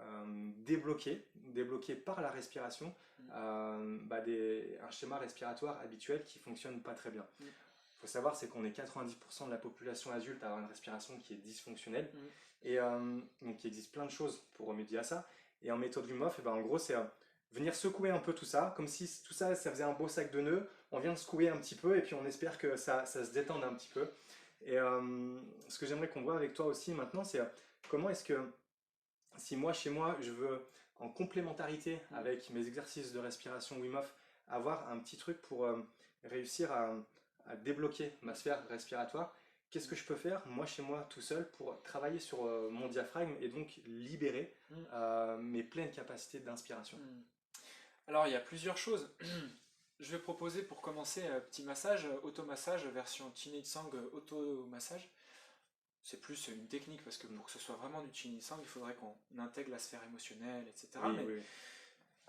débloquer par la respiration un schéma respiratoire habituel qui ne fonctionne pas très bien. Il faut savoir, c'est qu'on est 90% de la population adulte à avoir une respiration qui est dysfonctionnelle, et donc il existe plein de choses pour remédier à ça. Et en méthode Wim Hof, en gros, c'est venir secouer un peu tout ça, comme si tout ça, ça faisait un beau sac de nœuds. On vient de secouer un petit peu et puis on espère que ça se détende un petit peu. Et ce que j'aimerais qu'on voit avec toi aussi maintenant, c'est comment est-ce que, si moi, chez moi, je veux, en complémentarité avec mes exercices de respiration Wim Hof, avoir un petit truc pour réussir à débloquer ma sphère respiratoire, qu'est-ce que je peux faire, moi, chez moi, tout seul, pour travailler sur mon diaphragme et donc libérer mes pleines capacités d'inspiration? Alors, il y a plusieurs choses. Je vais proposer pour commencer un petit massage, automassage, version Chin Tsang automassage. C'est plus une technique parce que pour que ce soit vraiment du Chin Tsang, il faudrait qu'on intègre la sphère émotionnelle, etc. Oui, mais oui.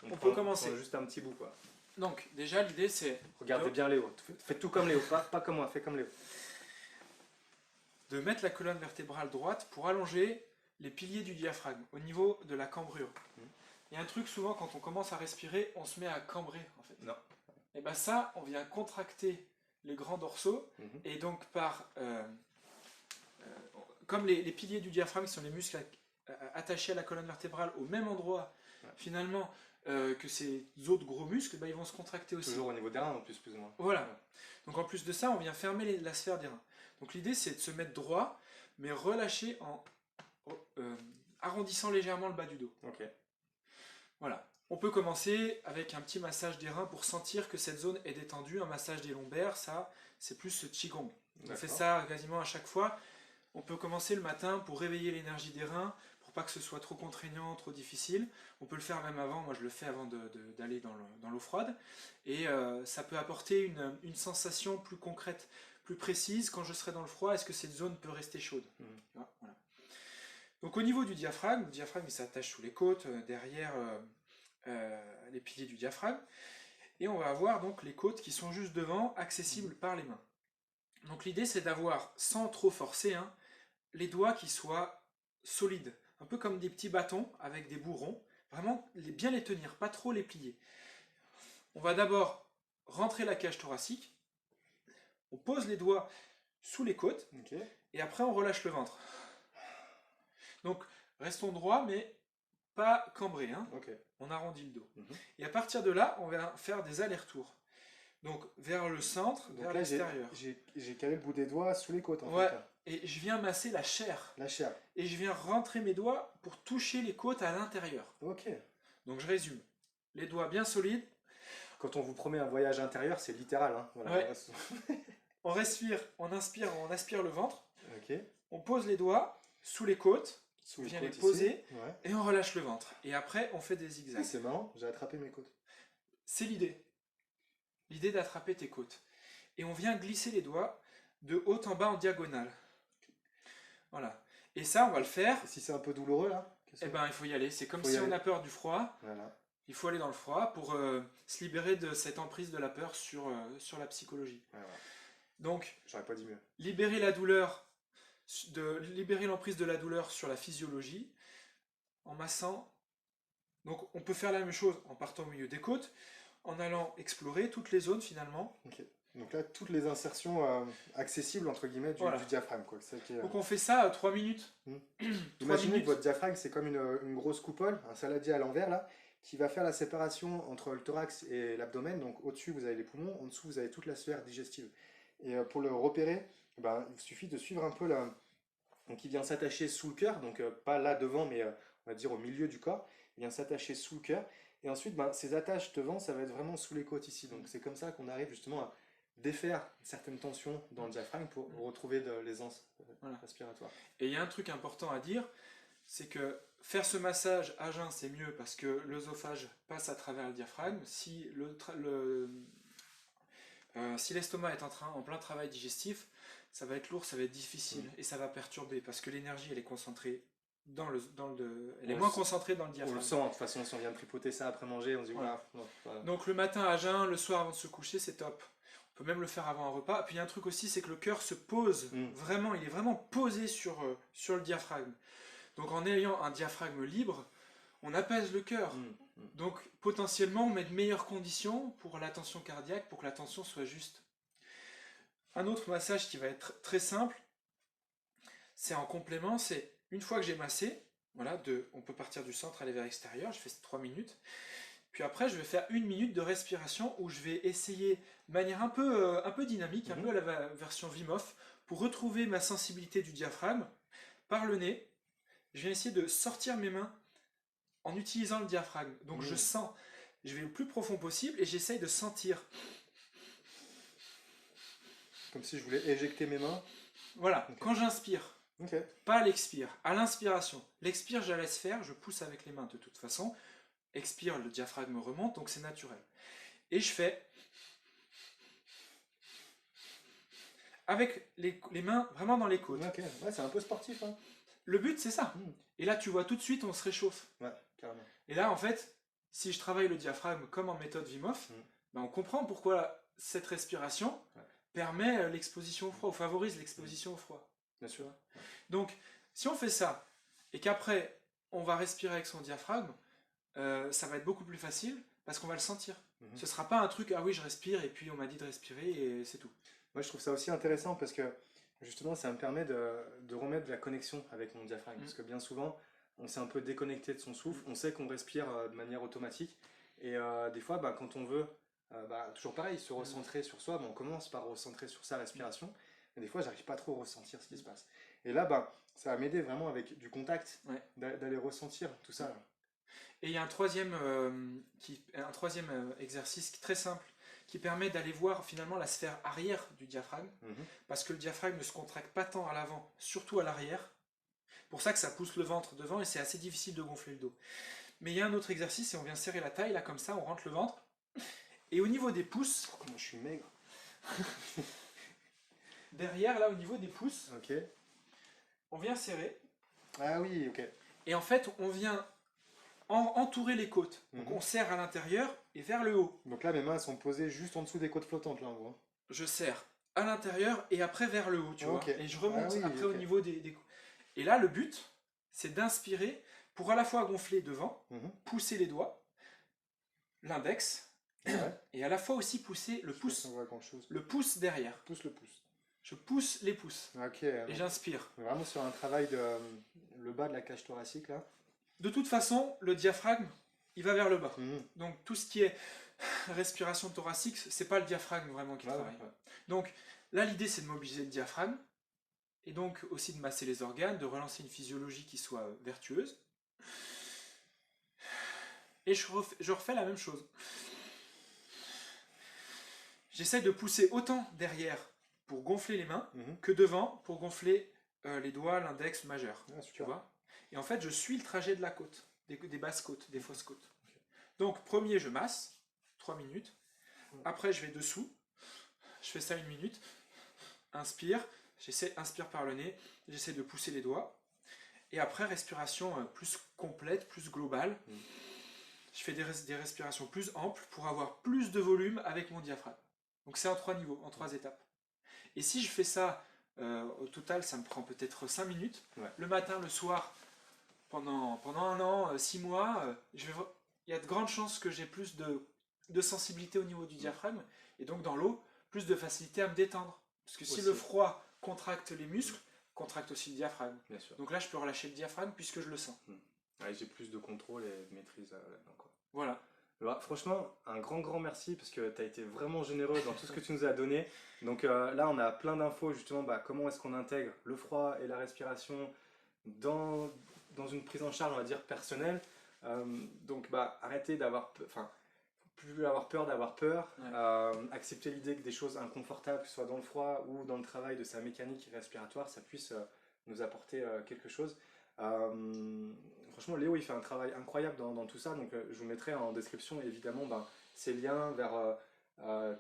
on peut commencer. Juste un petit bout, quoi. Donc, déjà, l'idée c'est. Regardez bien Léo. Faites tout comme Léo, pas comme moi, faites comme Léo. De mettre la colonne vertébrale droite pour allonger les piliers du diaphragme au niveau de la cambrure. Il y a un truc, souvent, quand on commence à respirer, on se met à cambrer, en fait. Non. Et bien ça, on vient contracter les grands dorsaux, et donc comme les piliers du diaphragme sont les muscles attachés à la colonne vertébrale au même endroit, finalement, que ces autres gros muscles, ils vont se contracter aussi. Toujours au niveau des reins, en plus ou moins. Voilà. Donc en plus de ça, on vient fermer la sphère des reins. Donc l'idée, c'est de se mettre droit, mais relâcher en arrondissant légèrement le bas du dos. Ok. Voilà. On peut commencer avec un petit massage des reins pour sentir que cette zone est détendue. Un massage des lombaires, ça, c'est plus ce Qigong. On fait ça quasiment à chaque fois. On peut commencer le matin pour réveiller l'énergie des reins, pour pour pas que ce soit trop contraignant, trop difficile. On peut le faire même avant, moi je le fais avant d'aller dans l'eau froide. Et ça peut apporter une sensation plus concrète, plus précise. Quand je serai dans le froid, est-ce que cette zone peut rester chaude? Voilà. Donc au niveau du diaphragme, le diaphragme il s'attache sous les côtes, derrière les piliers du diaphragme. Et on va avoir donc les côtes qui sont juste devant, accessibles par les mains. Donc l'idée c'est d'avoir, sans trop forcer, hein, les doigts qui soient solides, un peu comme des petits bâtons avec des bourrons, vraiment bien les tenir, pas trop les plier. On va d'abord rentrer la cage thoracique, on pose les doigts sous les côtes, et après on relâche le ventre. Donc restons droits, mais pas cambrés, hein. On arrondit le dos. Et à partir de là, on va faire des allers-retours. Donc vers le centre, donc vers là, l'extérieur. J'ai calé le bout des doigts sous les côtes. En fait, et je viens masser la chair. Et je viens rentrer mes doigts pour toucher les côtes à l'intérieur. Donc je résume. Les doigts bien solides. Quand on vous promet un voyage intérieur, c'est littéral. Hein. Voilà. Ouais. On respire, on inspire, on aspire le ventre. On pose les doigts sous les côtes. On vient les poser et on relâche le ventre. Et après, on fait des zigzags. C'est marrant, j'ai attrapé mes côtes. C'est l'idée. L'idée d'attraper tes côtes. Et on vient glisser les doigts de haut en bas en diagonale. Voilà. Et ça, on va le faire. Et si c'est un peu douloureux, là? Eh ben, il faut y aller. C'est comme si on a peur du froid. Il faut aller dans le froid pour se libérer de cette emprise de la peur sur la psychologie. Donc, j'aurais pas dit mieux. Libérer la douleur, libérer l'emprise de la douleur sur la physiologie, en massant. Donc, on peut faire la même chose en partant au milieu des côtes, en allant explorer toutes les zones finalement. Donc là, toutes les insertions accessibles entre guillemets du diaphragme. Quoi. Donc on fait ça 3 minutes. Imaginez que votre diaphragme c'est comme une grosse coupole, un saladier à l'envers là, qui va faire la séparation entre le thorax et l'abdomen. Donc au-dessus vous avez les poumons, en dessous vous avez toute la sphère digestive. Et pour le repérer, il suffit de suivre un peu là. Donc il vient s'attacher sous le cœur, donc pas là devant, mais on va dire au milieu du corps. Il vient s'attacher sous le cœur. Et ensuite, ces attaches devant, ça va être vraiment sous les côtes ici. Donc c'est comme ça qu'on arrive justement à défaire certaines tensions dans le diaphragme pour retrouver de l'aisance respiratoire. Et il y a un truc important à dire, c'est que faire ce massage à jeun, c'est mieux parce que l'œsophage passe à travers le diaphragme. Si l'estomac est en plein travail digestif, ça va être lourd, ça va être difficile et ça va perturber parce que l'énergie, elle est concentrée elle est moins concentrée dans le diaphragme. On le sent, de toute façon, si on vient de tripoter ça après manger, on se dit Donc le matin à jeun, le soir avant de se coucher, c'est top. On peut même le faire avant un repas. Puis il y a un truc aussi, c'est que le cœur se pose vraiment, il est vraiment posé sur le diaphragme. Donc en ayant un diaphragme libre, on apaise le cœur. Donc potentiellement, on met de meilleures conditions pour la tension cardiaque, pour que la tension soit juste. Un autre massage qui va être très simple, c'est en complément, c'est une fois que j'ai massé, on peut partir du centre, aller vers l'extérieur, je fais 3 minutes. Puis après, je vais faire 1 minute de respiration où je vais essayer de manière un peu dynamique, un peu à la version Wim Hof, pour retrouver ma sensibilité du diaphragme par le nez. Je vais essayer de sortir mes mains en utilisant le diaphragme. Donc je sens, je vais le plus profond possible et j'essaye de sentir. Comme si je voulais éjecter mes mains. Voilà, quand j'inspire. Pas à l'expire, à l'inspiration. L'expire, je la laisse faire, je pousse avec les mains de toute façon. Expire, le diaphragme remonte, donc c'est naturel. Et je fais avec les mains vraiment dans les côtes. Ouais, c'est un peu sportif. Hein. Le but, c'est ça. Et là, tu vois, tout de suite, on se réchauffe. Ouais, carrément. Et là, en fait, si je travaille le diaphragme comme en méthode Wim Hof, on comprend pourquoi cette respiration permet l'exposition au froid, ou favorise l'exposition au froid. Bien sûr. Donc, si on fait ça, et qu'après, on va respirer avec son diaphragme, ça va être beaucoup plus facile, parce qu'on va le sentir. Ce ne sera pas un truc, ah oui, je respire, et puis on m'a dit de respirer, et c'est tout. Moi, je trouve ça aussi intéressant, parce que, justement, ça me permet de remettre de la connexion avec mon diaphragme, parce que bien souvent, on s'est un peu déconnecté de son souffle, on sait qu'on respire de manière automatique, et des fois, quand on veut, toujours pareil, se recentrer sur soi, on commence par recentrer sur sa respiration, mais des fois, j'arrive pas trop à ressentir ce qui se passe. Et là, ça va m'aider vraiment avec du contact, d'aller ressentir tout ça. Et il y a un troisième exercice très simple qui permet d'aller voir finalement la sphère arrière du diaphragme, parce que le diaphragme ne se contracte pas tant à l'avant, surtout à l'arrière, pour ça que ça pousse le ventre devant et c'est assez difficile de gonfler le dos. Mais il y a un autre exercice et on vient serrer la taille, là comme ça, on rentre le ventre. Et au niveau des pouces, Oh, comment je suis maigre. derrière, là au niveau des pouces, Ok. on vient serrer. Ah oui, ok. Et en fait, on vient entourer les côtes. Donc on serre à l'intérieur et vers le haut. Donc là, mes mains sont posées juste en dessous des côtes flottantes, là, en gros. Je serre à l'intérieur et après vers le haut, tu vois. Et je remonte après au niveau des côtes. Et là, le but, c'est d'inspirer pour à la fois gonfler devant, pousser les doigts, l'index, et à la fois aussi pousser le pouce. Le pouce derrière. Pousse le pouce. Je pousse les pouces. Ok. Et j'inspire. Vraiment sur un travail de le bas de la cage thoracique, là. De toute façon, le diaphragme, il va vers le bas. Donc tout ce qui est respiration thoracique, c'est pas le diaphragme vraiment qui travaille. Donc là, l'idée, c'est de mobiliser le diaphragme, et donc aussi de masser les organes, de relancer une physiologie qui soit vertueuse. Et je refais la même chose. J'essaie de pousser autant derrière pour gonfler les mains que devant pour gonfler les doigts, l'index, majeur. Tu vois ? Et en fait, je suis le trajet de la côte, des basses côtes, des fausses côtes. Donc, premier, je masse, 3 minutes. Après, je vais dessous. Je fais ça 1 minute. Inspire. Inspire par le nez. J'essaie de pousser les doigts. Et après, respiration plus complète, plus globale. Je fais des respirations plus amples pour avoir plus de volume avec mon diaphragme. Donc, c'est en 3 niveaux, en 3 étapes. Et si je fais ça, au total, ça me prend peut-être 5 minutes. Le matin, le soir, pendant 1 an, 6 mois, il y a de grandes chances que j'ai plus de sensibilité au niveau du diaphragme. Et donc, dans l'eau, plus de facilité à me détendre. Parce que si le froid contracte les muscles, contracte aussi le diaphragme. Bien sûr. Donc là, je peux relâcher le diaphragme puisque je le sens. J'ai plus de contrôle et de maîtrise là-dedans, quoi. Voilà. Bah, franchement, un grand merci parce que tu as été vraiment généreux dans tout ce que tu nous as donné. Donc là, on a plein d'infos justement, comment est-ce qu'on intègre le froid et la respiration dans une prise en charge, on va dire, personnelle. Donc arrêtez d'avoir plus avoir peur d'avoir peur, accepter l'idée que des choses inconfortables, que ce soit dans le froid ou dans le travail de sa mécanique respiratoire, ça puisse nous apporter quelque chose. Franchement, Léo, il fait un travail incroyable dans tout ça, donc je vous mettrai en description évidemment ses liens vers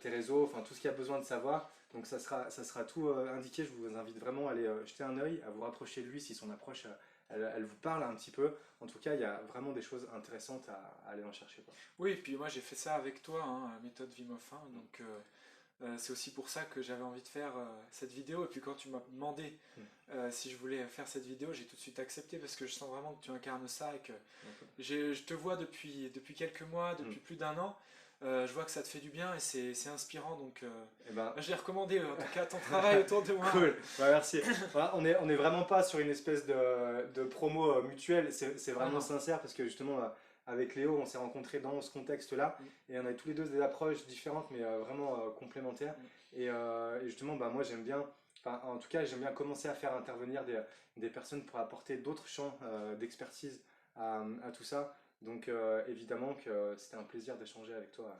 tes réseaux, enfin tout ce qu'il y a besoin de savoir. Donc ça sera tout indiqué. Je vous invite vraiment à aller jeter un œil, à vous rapprocher de lui si son approche elle vous parle un petit peu. En tout cas, il y a vraiment des choses intéressantes à aller en chercher, quoi. Oui, et puis moi j'ai fait ça avec toi, méthode Wim Hof, donc c'est aussi pour ça que j'avais envie de faire cette vidéo. Et puis quand tu m'as demandé si je voulais faire cette vidéo, j'ai tout de suite accepté parce que je sens vraiment que tu incarnes ça et que je te vois depuis quelques mois, depuis plus d'1 an. Je vois que ça te fait du bien et c'est inspirant, donc je l'ai recommandé en tout cas ton travail autour de moi. Cool, merci. Voilà, on est vraiment pas sur une espèce de promo mutuelle, c'est vraiment sincère parce que justement avec Léo on s'est rencontrés dans ce contexte là et on a tous les deux des approches différentes mais vraiment complémentaires et justement moi j'aime bien, en tout cas j'aime bien commencer à faire intervenir des personnes pour apporter d'autres champs d'expertise à tout ça. Donc évidemment que c'était un plaisir d'échanger avec toi.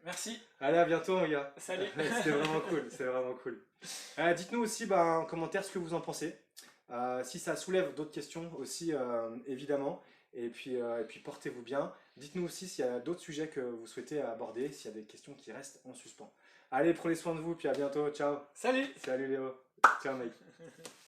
Merci. Allez, à bientôt, les gars. Salut. C'était vraiment cool, c'est vraiment cool. Dites-nous aussi en commentaire ce que vous en pensez. Si ça soulève d'autres questions aussi, évidemment. Et puis portez-vous bien. Dites-nous aussi s'il y a d'autres sujets que vous souhaitez aborder, s'il y a des questions qui restent en suspens. Allez, prenez soin de vous, puis à bientôt. Ciao. Salut. Salut Léo. Ciao mec.